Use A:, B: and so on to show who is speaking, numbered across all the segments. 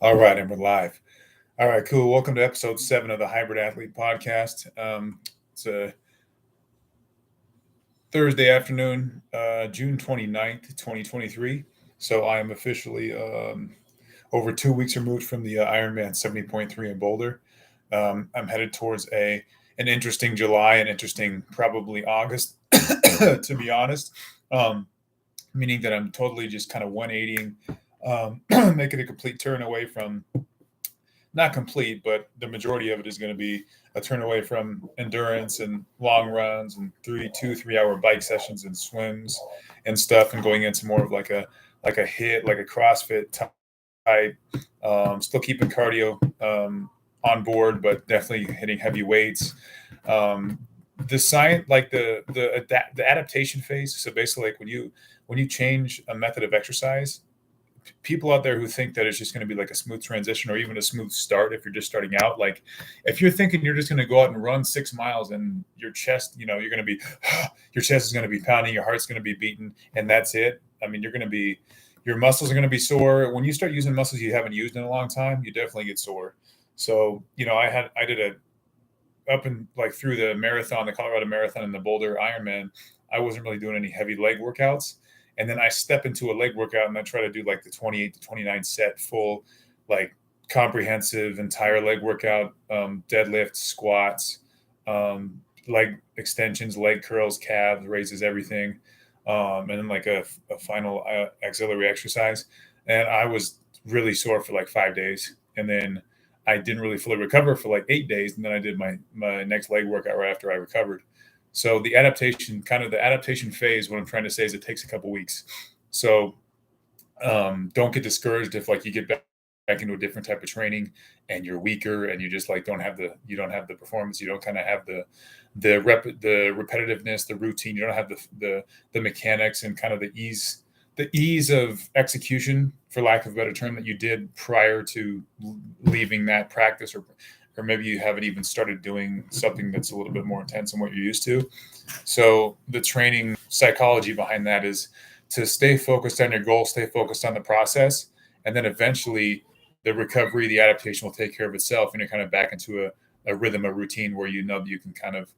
A: All right, and we're live. All right, cool. Welcome to episode 7 of the Hybrid Athlete Podcast. It's a Thursday afternoon, June 29th, 2023. So I am officially over 2 weeks removed from the Ironman 70.3 in Boulder. I'm headed towards an interesting July, an interesting probably August, to be honest. Meaning that I'm totally just kind of 180ing, making a complete turn away from not complete, but the majority of it is going to be a turn away from endurance and long runs and 3 hour bike sessions and swims and stuff, and going into more of like a hit, like a CrossFit type. Still keeping cardio on board, but definitely hitting heavy weights. Um, the science, like the adaptation phase. So basically, like when you change a method of exercise, people out there who think that it's just going to be like a smooth transition or even a smooth start if you're just starting out, like if you're thinking you're just going to go out and run 6 miles and your chest, you're going to be your chest is going to be pounding, your heart's going to be beating, and that's it. I mean, your muscles are going to be sore. When you start using muscles you haven't used in a long time, you definitely get sore. So I did a up and like through the Colorado Marathon and the Boulder Ironman. I wasn't really doing any heavy leg workouts. And then I step into a leg workout and I try to do like the 28 to 29 set full, like comprehensive entire leg workout, deadlifts, squats, leg extensions, leg curls, calves, raises, everything. And then like a final auxiliary exercise. And I was really sore for like 5 days. And then I didn't really fully recover for like 8 days. And then I did my next leg workout right after I recovered. So the adaptation phase, what I'm trying to say is it takes a couple weeks. So don't get discouraged if like you get back into a different type of training and you're weaker and you just like don't have the performance, you don't kind of have the repetitiveness, the routine, you don't have the mechanics and kind of the ease of execution, for lack of a better term, that you did prior to leaving that practice, or maybe you haven't even started doing something that's a little bit more intense than what you're used to. So the training psychology behind that is to stay focused on your goal, stay focused on the process, and then eventually the recovery, the adaptation will take care of itself, and you're kind of back into a rhythm, a routine where you know that you can kind of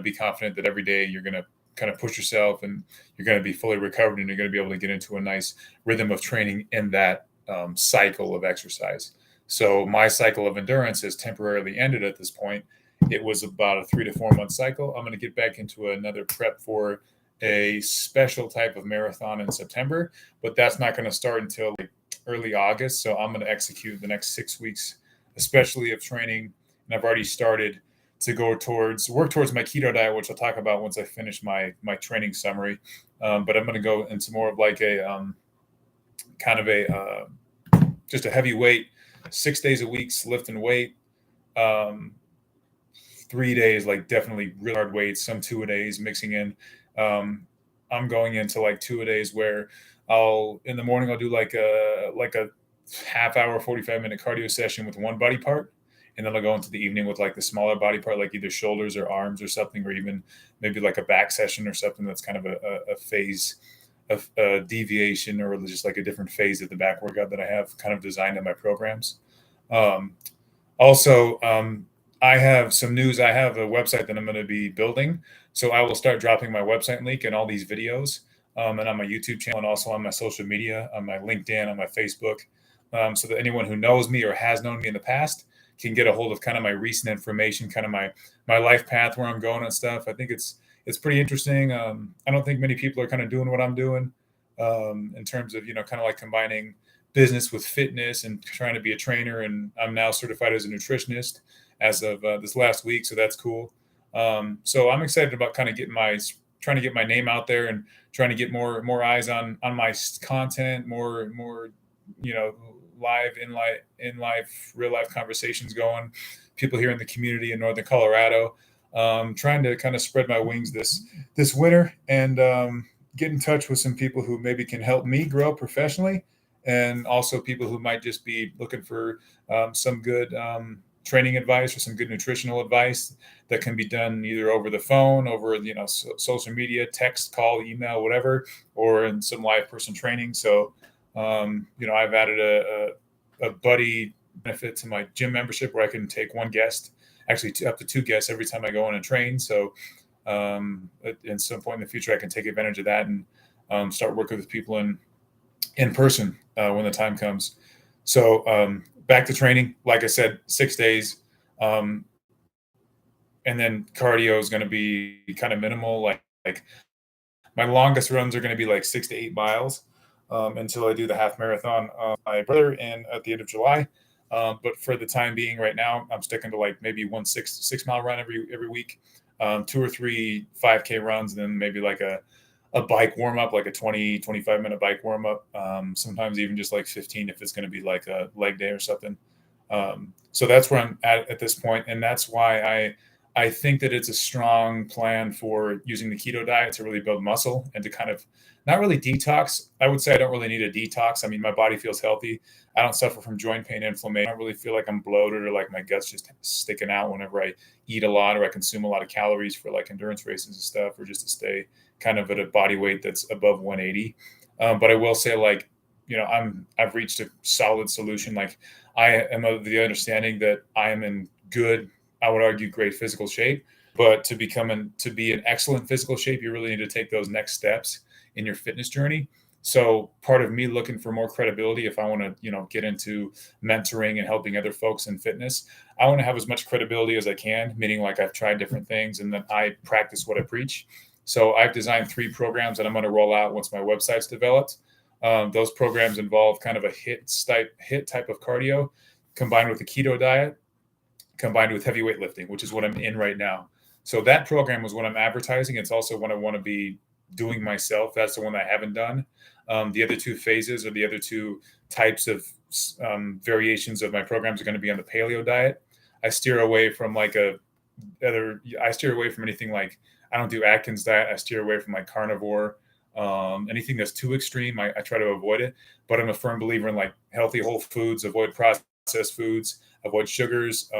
A: be confident that every day you're going to kind of push yourself and you're going to be fully recovered and you're going to be able to get into a nice rhythm of training in that cycle of exercise. So my cycle of endurance has temporarily ended at this point. It was about a 3 to 4 month cycle. I'm going to get back into another prep for a special type of marathon in September, but that's not going to start until like early August. So I'm going to execute the next 6 weeks, especially of training. And I've already started to work towards my keto diet, which I'll talk about once I finish my training summary. But I'm going to go into more of like a kind of just a heavy weight, 6 days a week, lifting weight. Um, 3 days, like definitely real hard weights, some two a days mixing in. Um, I'm going into like two a days where in the morning I'll do like a half hour, 45-minute cardio session with one body part. And then I'll go into the evening with like the smaller body part, like either shoulders or arms or something, or even maybe like a back session or something that's kind of a phase of a deviation, or just like a different phase of the back workout that I have kind of designed in my programs. Um, also, I have some news. I have a website that I'm going to be building. So I will start dropping my website link and all these videos, and on my YouTube channel, and also on my social media, on my LinkedIn, on my Facebook, so that anyone who knows me or has known me in the past can get a hold of kind of my recent information, kind of my life path, where I'm going and stuff. I think it's pretty interesting. I don't think many people are kind of doing what I'm doing, in terms of kind of like combining business with fitness and trying to be a trainer. And I'm now certified as a nutritionist as of this last week, so that's cool. So I'm excited about kind of trying to get my name out there and trying to get more eyes on my content, more you know live real life conversations going. People here in the community in Northern Colorado. Trying to kind of spread my wings this winter and get in touch with some people who maybe can help me grow professionally, and also people who might just be looking for some good training advice or some good nutritional advice that can be done either over the phone, over social media, text, call, email, whatever, or in some live person training. So I've added a buddy benefit to my gym membership where I can take one guest, actually up to two guests every time I go in and train. So at some point in the future, I can take advantage of that and start working with people in person when the time comes. So back to training, like I said, 6 days. Um, and then cardio is going to be kind of minimal. Like my longest runs are going to be like 6 to 8 miles until I do the half marathon. My brother in at the end of July. But for the time being, right now, I'm sticking to like maybe 1 6 mile run every week, 2 or 3 5K runs, and then maybe like a bike warm up, like a 20-25 minute bike warm up. Sometimes even just like 15 if it's going to be like a leg day or something. So that's where I'm at this point, and that's why I think that it's a strong plan for using the keto diet to really build muscle and to kind of not really detox. I would say I don't really need a detox. I mean, my body feels healthy. I don't suffer from joint pain, inflammation. I don't really feel like I'm bloated or like my gut's just sticking out whenever I eat a lot or I consume a lot of calories for like endurance races and stuff, or just to stay kind of at a body weight that's above 180. But I will say, like, I've reached a solid solution. Like, I am of the understanding that I am in good, I would argue, great physical shape. But to be an excellent physical shape, you really need to take those next steps in your fitness journey. So part of me looking for more credibility, if I want to, get into mentoring and helping other folks in fitness, I want to have as much credibility as I can, meaning like I've tried different things and then I practice what I preach. So I've designed 3 programs that I'm going to roll out once my website's developed. Those programs involve kind of a HIIT type of cardio combined with a keto diet, combined with heavy weightlifting, which is what I'm in right now. So that program was what I'm advertising. It's also what I want to be doing myself. That's the one I haven't done. The other 2 phases or the other 2 types of variations of my programs are going to be on the paleo diet. I steer away from anything like, I don't do Atkins diet. I steer away from like carnivore. Anything that's too extreme, I try to avoid it. But I'm a firm believer in like healthy whole foods, avoid processed foods, avoid sugars.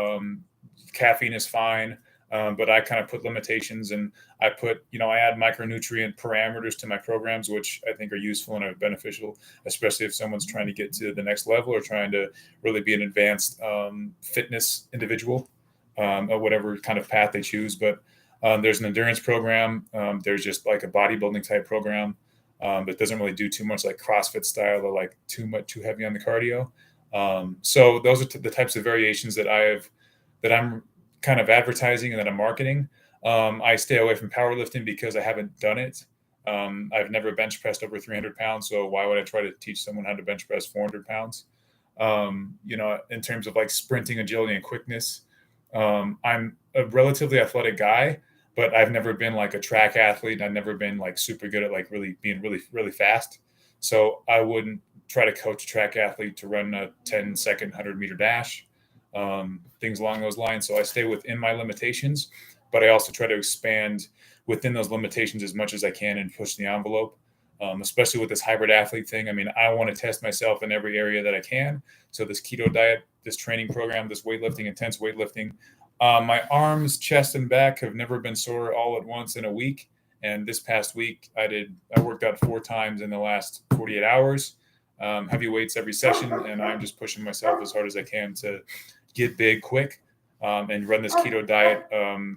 A: Caffeine is fine. But I kind of put limitations, and I add micronutrient parameters to my programs, which I think are useful and are beneficial, especially if someone's trying to get to the next level or trying to really be an advanced fitness individual, or whatever kind of path they choose. But there's an endurance program. There's just like a bodybuilding type program that doesn't really do too much like CrossFit style or like too heavy on the cardio. So those are the types of variations that I'm kind of advertising and that I'm marketing. I stay away from powerlifting because I haven't done it. I've never bench pressed over 300 pounds. So why would I try to teach someone how to bench press 400 pounds? In terms of like sprinting, agility, and quickness, I'm a relatively athletic guy, but I've never been like a track athlete. I've never been like super good at like really being really, really fast. So I wouldn't try to coach a track athlete to run a 10-second 100-meter dash, things along those lines. So I stay within my limitations, but I also try to expand within those limitations as much as I can and push the envelope, especially with this hybrid athlete thing. I mean, I want to test myself in every area that I can. So this keto diet, this training program, this weightlifting, intense weightlifting, my arms, chest, and back have never been sore all at once in a week. And this past week, I worked out 4 times in the last 48 hours, heavy weights every session. And I'm just pushing myself as hard as I can to get big quick, and run this keto diet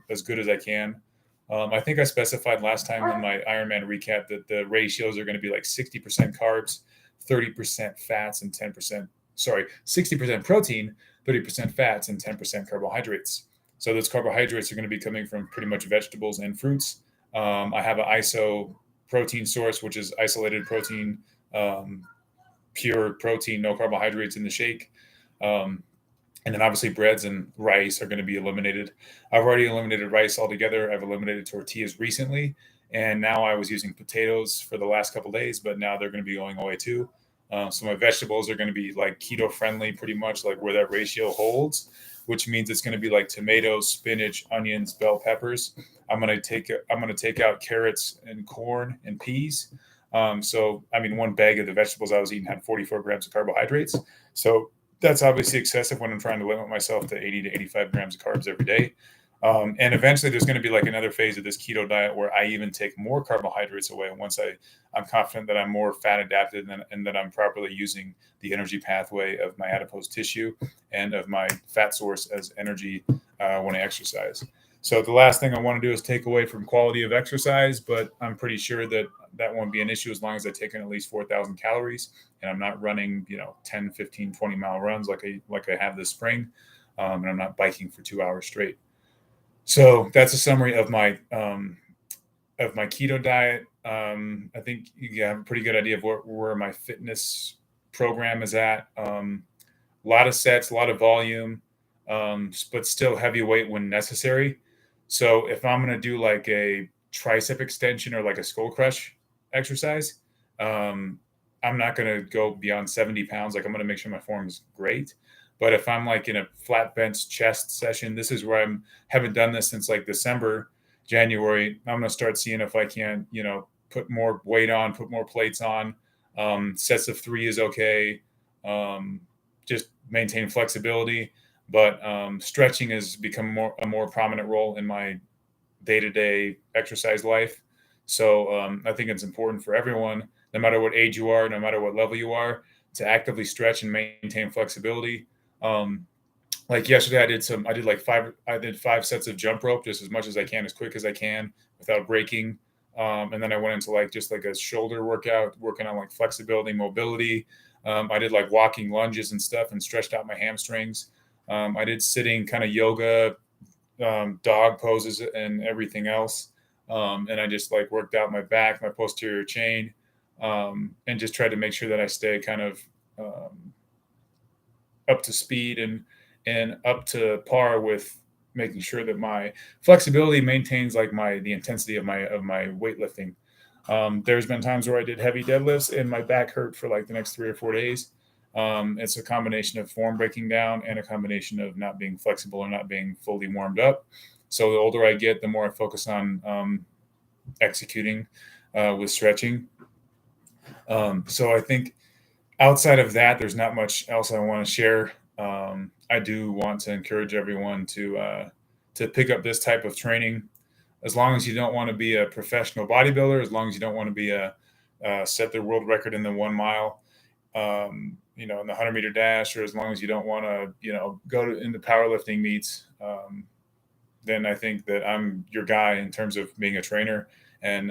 A: as good as I can. I think I specified last time in my Ironman recap that the ratios are going to be like 60% carbs, 30% fats, and 60% protein, 30% fats, and 10% carbohydrates. So those carbohydrates are going to be coming from pretty much vegetables and fruits. I have an ISO protein source, which is isolated protein, pure protein, no carbohydrates in the shake. And then obviously breads and rice are going to be eliminated. I've already eliminated rice altogether. I've eliminated tortillas recently. And now I was using potatoes for the last couple of days, but now they're going to be going away too. So my vegetables are going to be like keto friendly, pretty much like where that ratio holds, which means it's going to be like tomatoes, spinach, onions, bell peppers. I'm going to take out carrots and corn and peas. So, I mean, one bag of the vegetables I was eating had 44 grams of carbohydrates. So that's obviously excessive when I'm trying to limit myself to 80 to 85 grams of carbs every day. And eventually there's going to be like another phase of this keto diet where I even take more carbohydrates away. Once I'm confident that I'm more fat adapted and that I'm properly using the energy pathway of my adipose tissue and of my fat source as energy when I exercise. So the last thing I want to do is take away from quality of exercise, but I'm pretty sure that that won't be an issue as long as I take in at least 4,000 calories and I'm not running, 10, 15, 20-mile runs like I have this spring. And I'm not biking for 2 hours straight. So that's a summary of my keto diet. I think you have a pretty good idea of where my fitness program is at. A lot of sets, a lot of volume, but still heavy weight when necessary. So if I'm going to do like a tricep extension or like a skull crush exercise, um, I'm not going to go beyond 70 pounds. Like I'm going to make sure my form is great. But if I'm like in a flat bench chest session, this is where haven't done this since like December, January. I'm going to start seeing if I can, put more weight on, put more plates on. Sets of 3 is okay. Just maintain flexibility, but stretching has become a more prominent role in my day-to-day exercise life. So I think it's important for everyone, no matter what age you are, no matter what level you are, to actively stretch and maintain flexibility. um, like yesterday I did 5 sets of jump rope, just as much as I can, as quick as I can without breaking. And then I went into like just like a shoulder workout, working on like flexibility, mobility. I did like walking lunges and stuff and stretched out my hamstrings. I did sitting kind of yoga, dog poses and everything else. And I just like worked out my back, my posterior chain, and just tried to make sure that I stay kind of up to speed and up to par with making sure that my flexibility maintains like the intensity of my weightlifting. There's been times where I did heavy deadlifts and my back hurt for like the next 3 or 4 days. It's a combination of form breaking down and a combination of not being flexible or not being fully warmed up. So the older I get, the more I focus on executing with stretching. So I think outside of that, there's not much else I want to share. I do want to encourage everyone to pick up this type of training, as long as you don't want to be a professional bodybuilder, as long as you don't want to be set the world record in the 1 mile, in the 100-meter dash, or as long as you don't want to, go into powerlifting meets. Then I think that I'm your guy in terms of being a trainer, and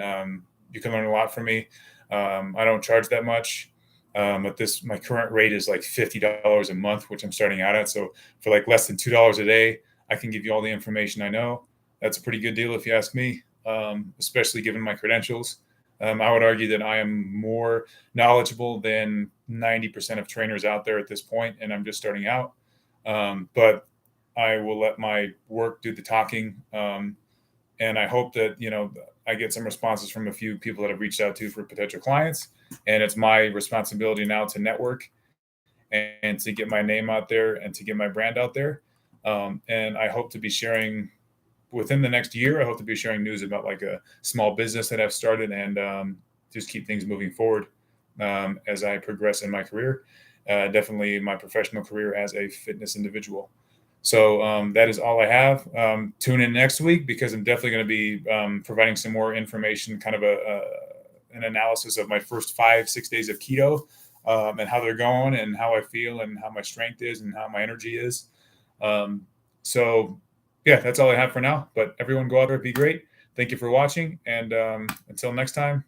A: you can learn a lot from me. I don't charge that much. But my current rate is like $50 a month, which I'm starting out at. So for like less than $2 a day, I can give you all the information I know. That's a pretty good deal if you ask me, especially given my credentials. I would argue that I am more knowledgeable than 90% of trainers out there at this point, and I'm just starting out. But I will let my work do the talking. And I hope that, I get some responses from a few people that I've reached out to for potential clients. And it's my responsibility now to network and to get my name out there and to get my brand out there. And I hope to be sharing within the next year. I hope to be sharing news about like a small business that I've started, and just keep things moving forward as I progress in my career. Definitely my professional career as a fitness individual. So that is all I have. Tune in next week, because I'm definitely going to be providing some more information, kind of an analysis of my first 5-6 days of keto, and how they're going and how I feel and how my strength is and how my energy is. So yeah, that's all I have for now. But everyone go out there, be great. Thank you for watching. And until next time,